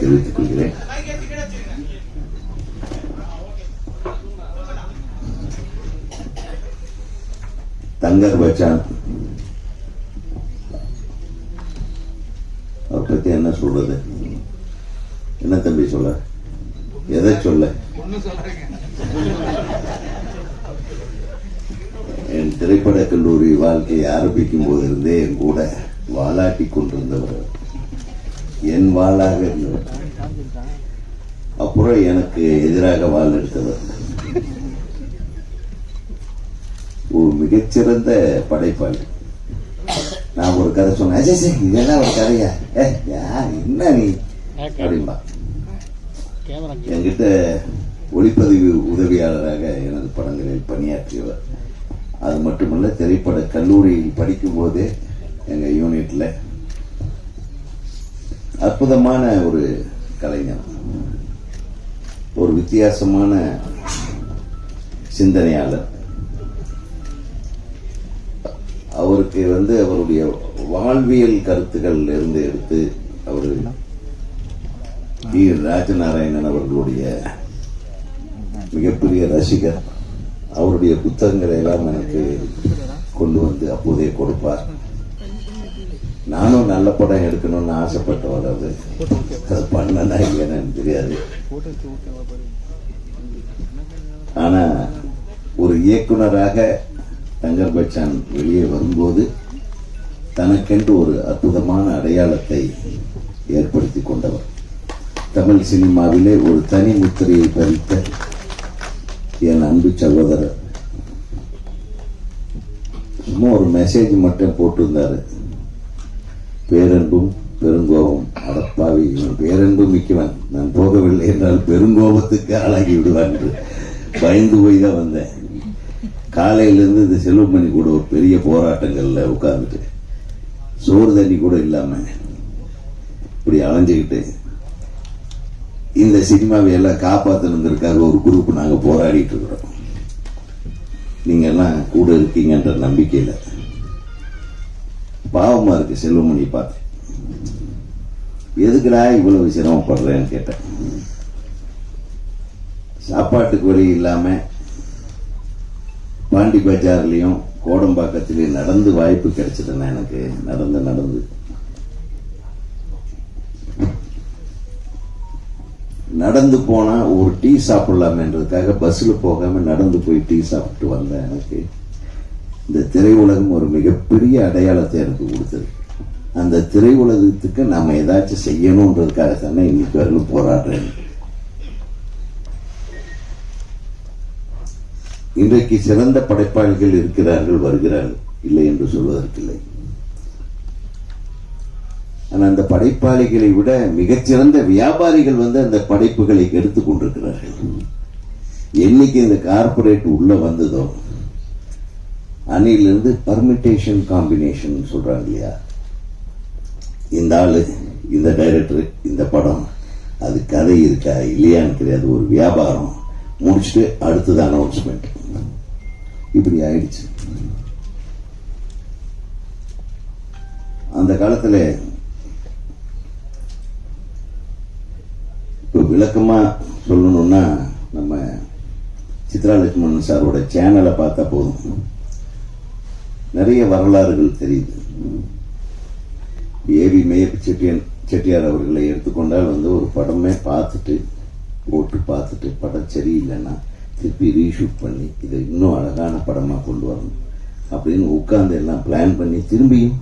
தெரிவித்துக் கொள்கிறேன். தங்கர் பச்சான் அவரை பத்தி என்ன சொல்றது? என்ன தம்பி சொல்ல? எதை சொல்ல? என் திரைப்பட கல்லூரி வாழ்க்கையை ஆரம்பிக்கும் போதிருந்தே என் கூட வாலாட்டி கொண்டிருந்தவர், என் வாளாக இருந்தவர், அப்புறம் எனக்கு எதிராக வாள் எடுத்தவர், ஒரு மிகச்சிறந்த படைப்பாளி. நான் ஒரு கதை சொன்னேன், இதெல்லாம் ஒரு கதையா? என்ன நீ அப்படின்பா. என்கிட்ட ஒளிப்பதிவு உதவியாளராக எனது படங்களில் பணியாற்றியவர். அது மட்டுமல்ல, திரைப்பட கல்லூரியில் படிக்கும் போதே எங்க யூனிட்ல அற்புதமான ஒரு கலைஞர், ஒரு வித்தியாசமான சிந்தனையாளர். அவருக்கு அவருடைய வாழ்வியல் கருத்துக்கள் இருந்து எடுத்து அவரு டி ராஜநாராயணன் அவர்களுடைய மிகப்பெரிய ரசிகர். அவருடைய புத்தகங்களை எல்லாம் எனக்கு கொண்டு வந்து அப்போதே கொடுப்பார். நானும் நல்ல படம் எடுக்கணும்னு ஆசைப்பட்டவர். அது பண்ணனா இல்லைன்னு எனக்கு தெரியாது. ஆனா ஒரு இயக்குனராக தங்கர் பச்சான் வெளியே வரும்போது தனக்கென்று ஒரு அற்புதமான அடையாளத்தை ஏற்படுத்தி கொண்டவர். தமிழ் சினிமாவிலே ஒரு தனி முத்திரையை பதித்த என் அன்பு சகோதரர். சும்மா ஒரு மெசேஜ் மட்டும் போட்டிருந்தாரு, பேரன்பும் பெருங்கோபம். அடப்பாவி, பேரன்பு மிக்கவன், நான் போகவில்லை என்றால் பெருங்கோபத்துக்கு ஆளாகி விடுவான் என்று பயந்து போய் தான் வந்தேன். காலையிலிருந்து இந்த செல்வமணி கூட ஒரு பெரிய போராட்டங்கள்ல உட்கார்ந்துட்டு சோறு தண்ணி கூட இல்லாம இப்படி அலைஞ்சுக்கிட்டு இந்த சினிமாவை எல்லாம் காப்பாற்றணுங்கிறதுக்காக ஒரு குரூப் நாங்க போராடிட்டு இருக்கிறோம். நீங்க எல்லாம் கூட இருக்கீங்கன்ற நம்பிக்கையில பாவமா இருக்கு. செல்வமணி பார்த்து எதுக்குடா இவ்வளவு சிரமப்படுறேன்னு கேட்டேன். சாப்பாட்டுக்கு வழி இல்லாம பாண்டி பஜார்லயும் கோடம்பாக்கத்திலையும் நடந்து வாய்ப்பு கிடைச்சதுன்னா எனக்கு நடந்து நடந்து போனா ஒரு டீ சாப்பிடலாமன்றதுக்காக பஸ்ல போகாம நடந்து போய் டீ சாப்பிட்டு வந்தேன். எனக்கு இந்த திரையுலகம் ஒரு மிகப்பெரிய அடையாளத்தை எனக்கு கொடுத்தது. அந்த திரையுலகத்துக்கு நாம ஏதாச்சும் செய்யணும்ன்றதுக்காக தானே இன்னைக்கு வரலும் போராடுறேன். இன்றைக்கு சிறந்த படைப்பாளிகள் இருக்கிறார்கள், வருகிறார்கள், இல்லை என்று சொல்வதற்கில்லை. ஆனா அந்த படைப்பாளிகளை விட மிகச்சிறந்த வியாபாரிகள் அந்த படைப்புகளை எடுத்துக் கொண்டிருக்கிறார்கள். என்னைக்கு இந்த கார்பரேட் உள்ள வந்ததோ அன்னிலிருந்து பர்மிட்டேஷன் காம்பினேஷன் சொல்றாங்க இல்லையா, இந்த ஆளு, இந்த டைரக்டர், இந்த படம், அது கதை இருக்கா இல்லையான்னு தெரியாது, ஒரு வியாபாரம் முடிச்சுட்டு அடுத்தது அனௌன்ஸ்மெண்ட், இப்படி ஆயிடுச்சு. அந்த காலத்துல இப்ப விளக்கமா சொல்லணும்னா நம்ம சித்ரா லட்சுமணன் சாரோட சேனலை பார்த்தா போதும், நிறைய வரலாறுகள் தெரியுது. ஏவி மேயப்ப செட்டியார் அவர்களை எடுத்துக்கொண்டால் ஒரு படமே பார்த்துட்டு போட்டு பார்த்துட்டு படம் சரியில்லைன்னா திருப்பி ரீஷூட் பண்ணி இதை இன்னும் அழகான படமா கொண்டு வரணும் அப்படின்னு உட்கார்ந்து எல்லாம் பிளான் பண்ணி திரும்பியும்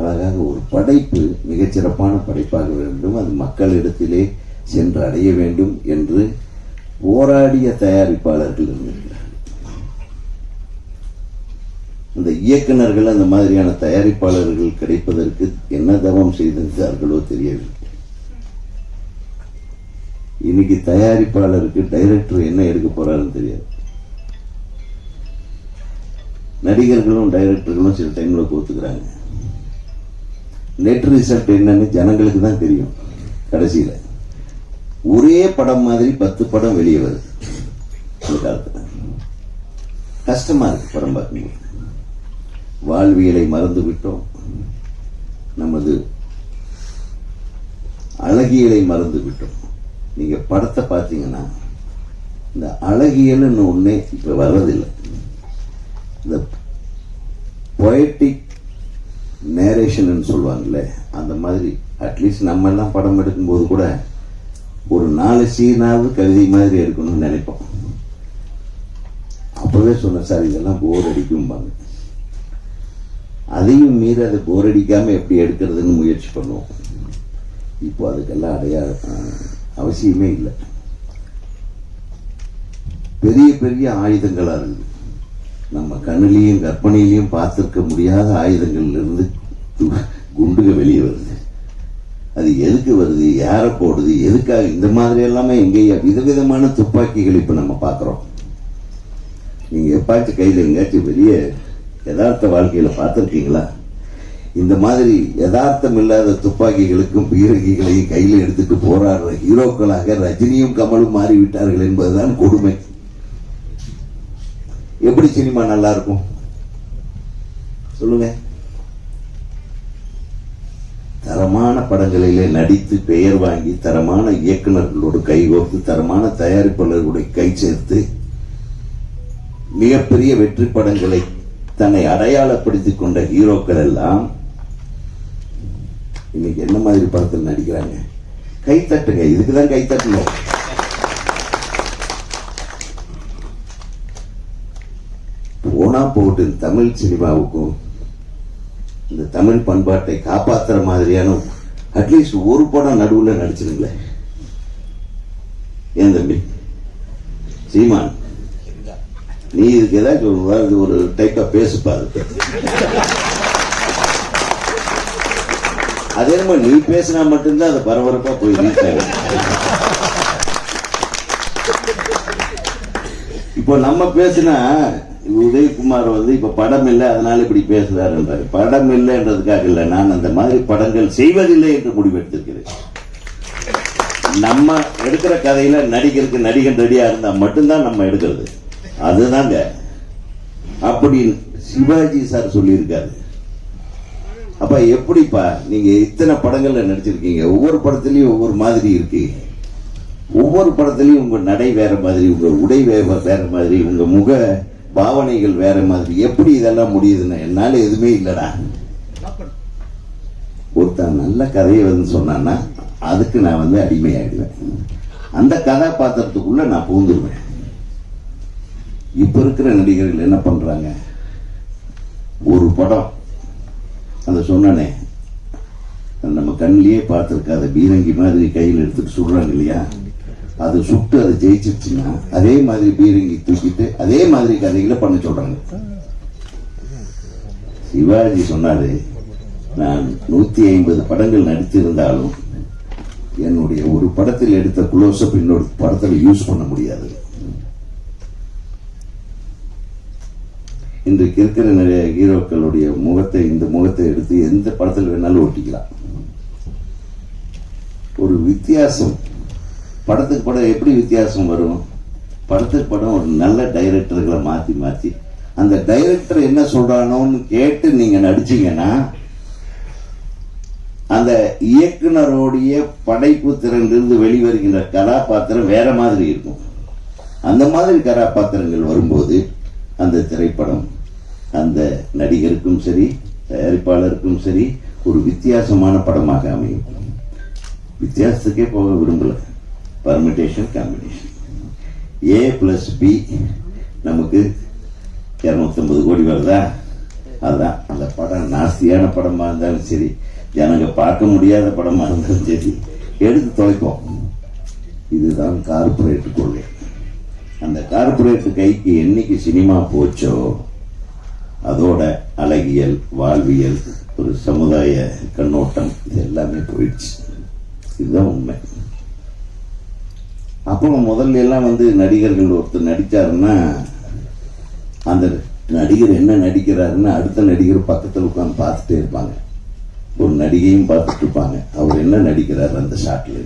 அழகாக ஒரு படைப்பு மிகச்சிறப்பான படைப்பாக வேண்டும், அது மக்களிடத்திலே சென்று அடைய வேண்டும் என்று போராடிய தயாரிப்பாளர்கள் இருக்கிறார்கள். அந்த இயக்குநர்கள் அந்த மாதிரியான தயாரிப்பாளர்கள் கிடைப்பதற்கு என்ன தவம் செய்திருந்தார்களோ தெரியவில்லை. இன்னைக்கு தயாரிப்பாளருக்கு டைரக்டர் என்ன எடுக்க போறாருன்னு தெரியாது. நடிகர்களும் டைரக்டர்களும் சில டைம்ல கோத்துக்கிறாங்க. நெட் ரிசல்ட் என்னன்னு ஜனங்களுக்கு தான் தெரியும். கடைசியில ஒரே படம் மாதிரி 10 படம் வெளியே வருது. இந்த காலத்துல கஷ்டமா இருக்கு படம் பார்க்கும்போது. வாழ்வியலை மறந்து விட்டோம். நமது அழகியலை மறந்து விட்டோம். நீங்க படத்தை பார்த்தீங்கன்னா இந்த அழகியல்னு ஒண்ணே இப்ப வர்றதில்லை. இந்த பொயட்டிக் நேரேஷன் சொல்லுவாங்கல்ல, அந்த மாதிரி அட்லீஸ்ட் நம்ம எல்லாம் படம் எடுக்கும்போது கூட ஒரு 4 சீனாவது கவிதை மாதிரி எடுக்கணும்னு நினைப்போம். அப்பவே சொன்ன சார் இதெல்லாம் போர் அடிக்கும்பாங்க. அதையும் மீறி அதை போர் அடிக்காம எப்படி எடுக்கிறதுன்னு முயற்சி பண்ணுவோம். இப்போ அதுக்கெல்லாம் அவசியமே இல்லை. பெரிய பெரிய ஆயுதங்களா இருக்கு. நம்ம கண்ணிலையும் கற்பனையிலையும் பார்த்திருக்க முடியாத ஆயுதங்கள்ல இருந்து குண்டுகள் வெளியே வருது. அது எதுக்கு வருது, யாரை போடுது, எதுக்காக, இந்த மாதிரி எல்லாமே எங்கேயா விதவிதமான துப்பாக்கிகள் இப்ப நம்ம பார்க்கிறோம். நீங்க எப்பாச்சும் கையில எங்கேயாச்சும் வெளியே யதார்த்த வாழ்க்கையில பார்த்திருக்கீங்களா? இந்த மாதிரி யதார்த்தம் இல்லாத துப்பாக்கிகளுக்கும் பீரங்கிகளையும் கையில எடுத்துட்டு போராடுற ஹீரோக்களாக ரஜினியும் கமலும் மாறிவிட்டார்கள் என்பதுதான் கொடுமை. எப்படி சினிமா நல்லா இருக்கும் சொல்லுங்க? தரமான படங்களிலே நடித்து பெயர் வாங்கி தரமான இயக்குநர்களோடு கைகோர்த்து தரமான தயாரிப்பாளர்களுடைய கை சேர்த்து மிகப்பெரிய வெற்றி படங்களை தன்னை அடையாளப்படுத்திக் கொண்ட ஹீரோக்கள் எல்லாம் இன்னைக்கு என்ன மாதிரி படத்தில் நடிக்கிறாங்க? கைத்தட்டுங்க, இதுக்குதான் கைத்தட்டணும். போனா போட்டு தமிழ் சினிமாவுக்கும் இந்த தமிழ் பண்பாட்டை காப்பாற்றுற மாதிரியான அட்லீஸ்ட் ஒரு படம் நடுவில் நடிச்சிருங்களேன். ஏன் தம்பி சீமான், நீ இதுக்கு ஏதாச்சும் ஒரு டைப்பா பேசுப்பாரு. அதே மாதிரி நீ பேசினா மட்டும்தான் அது பரபரப்பா போய் ரீச் ஆகும். இப்போ நம்ம பேசினா உதயகுமார் இப்ப படம் இல்லை அதனால இப்படி பேசுறாரு. படம் இல்லைன்றதுக்காக இல்லை, நான் அந்த மாதிரி படங்கள் செய்வதில்லை என்று முடிவெடுத்திருக்கிறேன். நம்ம எடுக்கிற கதையில நடிகருக்கு நடிகன் ரெடியா இருந்தா மட்டும்தான் நம்ம எடுக்கிறது. அதுதாங்க அப்படி சிவாஜி சார் சொல்லியிருக்காரு. அப்ப எப்படிப்பா நீங்க இத்தனை படங்கள்ல நடிச்சிருக்கீங்க, ஒவ்வொரு படத்திலையும் ஒவ்வொரு மாதிரி இருக்கு, ஒவ்வொரு படத்திலையும் உங்க நடை வேற மாதிரி, உங்க உடை வேற மாதிரி, உங்க முக பாவனைகள் வேற மாதிரி, எப்படி இதெல்லாம் முடியுதுன்னு என்னால எதுவுமே இல்லடா. ஒருத்தன் நல்ல கதையை சொன்னான்னா அதுக்கு நான் அடிமையாயிடுவேன். அந்த கதாபாத்திரத்துக்குள்ள நான் பூந்துருவேன். இப்ப இருக்கிற நடிகர்கள் என்ன பண்றாங்க, ஒரு படம் அந்த சொன்னனே நம்ம கண்ணிலேயே பார்த்திருக்காத பீரங்கி மாதிரி கையில் எடுத்துட்டு சுடுறாங்க இல்லையா, அது சுட்டு அதை ஜெயிச்சிருச்சுன்னா அதே மாதிரி பீரங்கி தூக்கிட்டு அதே மாதிரி கதைகளை பண்ண சொல்றாங்க. சிவாஜி சொன்னாரு, நான் 150 படங்கள் நடித்திருந்தாலும் என்னுடைய ஒரு படத்தில் எடுத்த குளோஸ்அப் இன்னொரு படத்தில் யூஸ் பண்ண முடியாது. இன்றைக்கு இருக்கிற நிறைய ஹீரோக்களுடைய முகத்தை, இந்த முகத்தை எடுத்து எந்த படத்தில் வேணாலும் ஒட்டிக்கலாம். ஒரு வித்தியாசம், படத்துக்கு படம் எப்படி வித்தியாசம் வரும்? படத்துக்கு படம் ஒரு நல்ல டைரக்டர்களை மாத்தி மாத்தி அந்த டைரக்டர் என்ன சொல்றானோன்னு கேட்டு நீங்க நடிச்சீங்கன்னா அந்த இயக்குனருடைய படைப்பு திறனிலிருந்து வெளிவருகின்ற கதாபாத்திரம் வேற மாதிரி இருக்கும். அந்த மாதிரி கதாபாத்திரங்கள் வரும்போது அந்த திரைப்படம் அந்த நடிகருக்கும் சரி தயாரிப்பாளருக்கும் சரி ஒரு வித்தியாசமான படமாக அமையும். வித்தியாசத்துக்கே போக விரும்பல. பர்மிட்டேஷன் காம்பினேஷன் A+B நமக்கு 250 கோடி வருதா, அதுதான் அந்த படம். நாஸ்தியான படமா இருந்தாலும் சரி, ஜனங்க பார்க்க முடியாத படமா இருந்தாலும் சரி, எடுத்து தொலைப்போம். இதுதான் கார்பரேட் கொள்கை. அந்த கார்பரேட் கைக்கு என்னைக்கு சினிமா போச்சோ அதோட அழகியல், வாழ்வியல், ஒரு சமுதாய கண்ணோட்டம் இது எல்லாமே போயிடுச்சு. இதுதான் உண்மை. அப்புறம் முதல்ல எல்லாம் நடிகர்கள் ஒருத்தர் நடிச்சாருன்னா அந்த நடிகர் என்ன நடிக்கிறாருன்னு அடுத்த நடிகர் பக்கத்தில் உட்கார்ந்து பார்த்துட்டே இருப்பாங்க. ஒரு நடிகையும் பார்த்துட்டு இருப்பாங்க, அவர் என்ன நடிக்கிறாரு அந்த ஷாட்ல.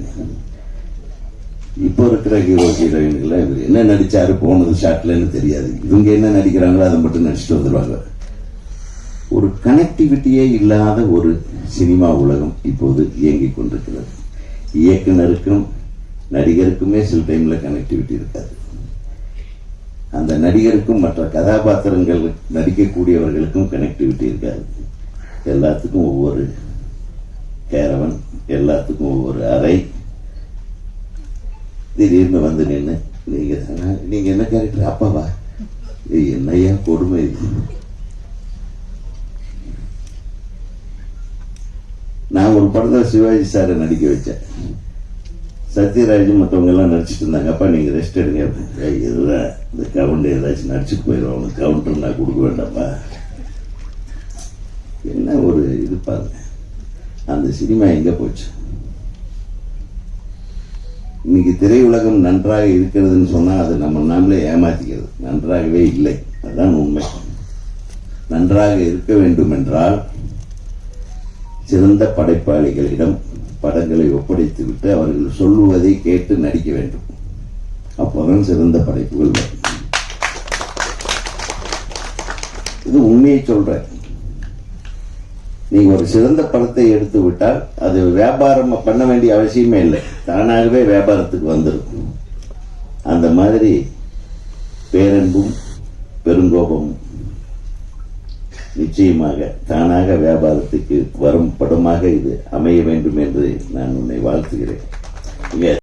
இப்போ இருக்கிற ஹீரோ ஹீரோயின்கள் இவர் என்ன நடிச்சாரு போனது ஷாட்லன்னு தெரியாது. இவங்க என்ன நடிக்கிறாங்களோ அதை மட்டும் நடிச்சுட்டு வந்துடுவாங்க. ஒரு கனெக்டிவிட்டியே இல்லாத ஒரு சினிமா உலகம் இப்போது இயங்கிக் கொண்டிருக்கிறது. இயக்குனருக்கும் நடிகருக்குமே சில டைம்ல கனெக்டிவிட்டி இருக்காது. அந்த நடிகருக்கும் மற்ற கதாபாத்திரங்கள் நடிக்கக்கூடியவர்களுக்கும் கனெக்டிவிட்டி இருக்காது. எல்லாத்துக்கும் ஒவ்வொரு கேரவன், எல்லாத்துக்கும் ஒவ்வொரு அறை. திடீர்னு வந்து நின்று நீங்க என்ன கேரக்டர்? அப்பாவா? என்னையா கொடுமை இது. நான் ஒரு படத்துல சிவாஜி சாரை நடிக்க வச்சேன். சத்யராஜ் மற்றவங்க எல்லாம் நடிச்சிட்டு இருந்தாங்க. அப்பா நீங்க ரெஸ்ட் எடுங்க. இதுதான் இந்த கவுண்டர் ஏதாச்சும் நடிச்சுட்டு போயிடும், அவனுக்கு கவுண்டர் நான் கொடுக்க வேண்டாம்ப்பா. என்ன ஒரு இது பாருங்க. அந்த சினிமா எங்க போச்சு? இன்னைக்கு திரையுலகம் நன்றாக இருக்கிறதுன்னு சொன்னா அது நம்ம நாமளே ஏமாத்திக்கிறது. நன்றாகவே இல்லை, அதுதான் உண்மை. நன்றாக இருக்க வேண்டும் என்றால் சிறந்த படைப்பாளிகளிடம் படங்களை ஒப்படைத்து விட்டு அவர்கள் சொல்லுவதை கேட்டு நடிக்க வேண்டும். அப்போதான் சிறந்த படைப்புகள் வரும். இது உண்மையை சொல்றேன். நீங்க ஒரு சிறந்த படத்தை எடுத்து விட்டால் அது வியாபாரம் பண்ண வேண்டிய அவசியமே இல்லை, தானாகவே வியாபாரத்துக்கு வந்துடும். அந்த மாதிரி பேரன்பும் பெருங்கோபமும் நிச்சயமாக தானாக வியாபாரத்துக்கு வரும் படமாக இது அமைய வேண்டும் என்று நான் உன்னை வாழ்த்துகிறேன்.